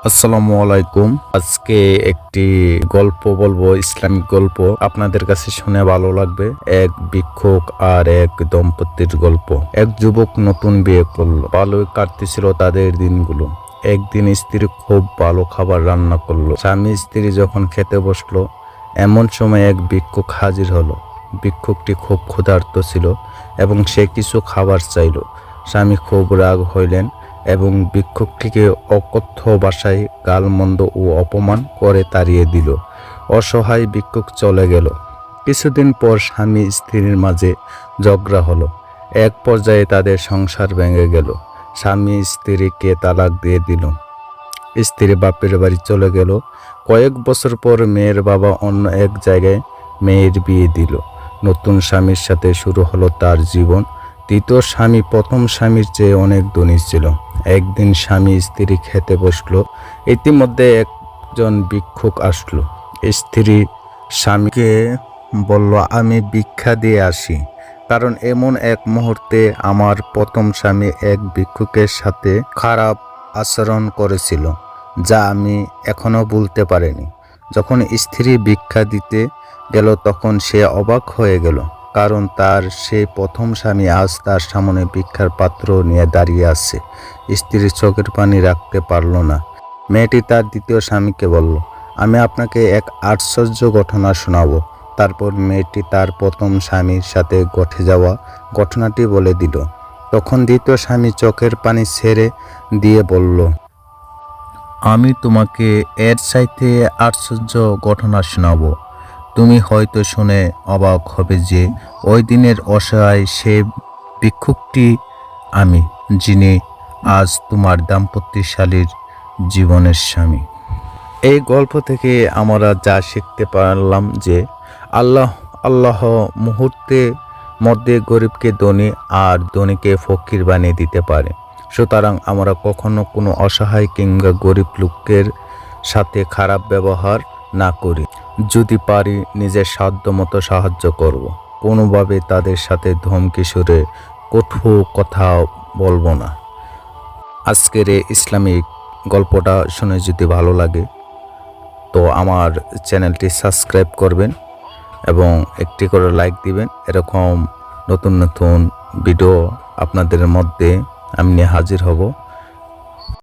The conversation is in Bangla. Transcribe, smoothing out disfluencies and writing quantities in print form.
আসসালামু আলাইকুম। আজকে একটি গল্প বলবো, ইসলামিক গল্প। আপনাদের কাছে শুনে ভালো লাগবে। এক ভিক্ষুক আর এক দম্পতির গল্প। এক যুবক নতুন বিয়ে করলো। ভালোই কাটতেছিল তাদের দিনগুলো। একদিন স্ত্রী খুব ভালো খাবার রান্না করলো। স্বামী স্ত্রী যখন খেতে বসলো, এমন সময় এক ভিক্ষুক হাজির হলো। ভিক্ষুকটি খুব ক্ষুধার্ত ছিল এবং সে কিছু খাবার চাইল। স্বামী খুব রাগ হইলেন এবং ভিক্ষুকটিকে অকথ্য ভাষায় গালমন্দ ও অপমান করে তাড়িয়ে দিল। অসহায় ভিক্ষুক চলে গেল। কিছুদিন পর স্বামী স্ত্রীর মাঝে ঝগড়া হলো। এক পর্যায়ে তাদের সংসার ভেঙে গেল। স্বামী স্ত্রীকে তালাক দিয়ে দিল। স্ত্রী বাপের বাড়ি চলে গেল। কয়েক বছর পর মেয়ের বাবা অন্য এক জায়গায় মেয়ের বিয়ে দিল। নতুন স্বামীর সাথে শুরু হলো তার জীবন। দ্বিতীয় স্বামী প্রথম স্বামীর চেয়ে অনেক ধনী ছিল। একদিন স্বামী স্ত্রী খেতে বসলো। ইতিমধ্যে একজন ভিক্ষুক আসলো। স্ত্রী স্বামীকে বলল, আমি ভিক্ষা দিয়ে আসি, কারণ এমন এক মুহূর্তে আমার প্রথম স্বামী এক ভিক্ষুকের সাথে খারাপ আচরণ করেছিল, যা আমি এখনো ভুলতে পারিনি। যখন স্ত্রী ভিক্ষা দিতে গেল তখন সে অবাক হয়ে গেল, কারণ তার সেই প্রথম স্বামী আজ তার সামনে ভিক্ষার পাত্র নিয়ে দাঁড়িয়ে আছে। স্ত্রীর চোখের পানি রাখতে পারল না। মেয়েটি তার দ্বিতীয় স্বামীকে বলল, আমি আপনাকে এক আশ্চর্য ঘটনা শোনাবো। তারপর মেয়েটি তার প্রথম স্বামীর সাথে ঘটে যাওয়া ঘটনাটি বলে দিল। তখন দ্বিতীয় স্বামী চোখের পানি ছেড়ে দিয়ে বলল, আমি তোমাকে এর চাইতে আশ্চর্য ঘটনা শোনাবো। তুমি হয়তো শুনে অবাক হবে যে ওই দিনের অসহায় সে ভিক্ষুকটি আমি, যিনি আজ তোমার দাম্পত্যশালীর জীবনের স্বামী। এই গল্প থেকে আমরা যা শিখতে পারলাম যে আল্লাহ মুহূর্তে মধ্যে গরিবকে ধনী আর ধনীকে ফকির বানিয়ে দিতে পারে। সুতরাং আমরা কখনো কোনো অসহায় কিংবা গরিব লোকের সাথে খারাপ ব্যবহার না করি। যদি পারি নিজের সাধ্য মতো সাহায্য করব। কোনোভাবে তাদের সাথে ধমকি সুরে কঠোর কথা বলবো না। আজকের এই ইসলামিক গল্পটা শুনে যদি ভালো লাগে তো আমার চ্যানেলটি সাবস্ক্রাইব করবেন এবং একটি করে লাইক দিবেন। এরকম নতুন নতুন ভিডিও আপনাদের মধ্যে আমি নিয়ে হাজির হব।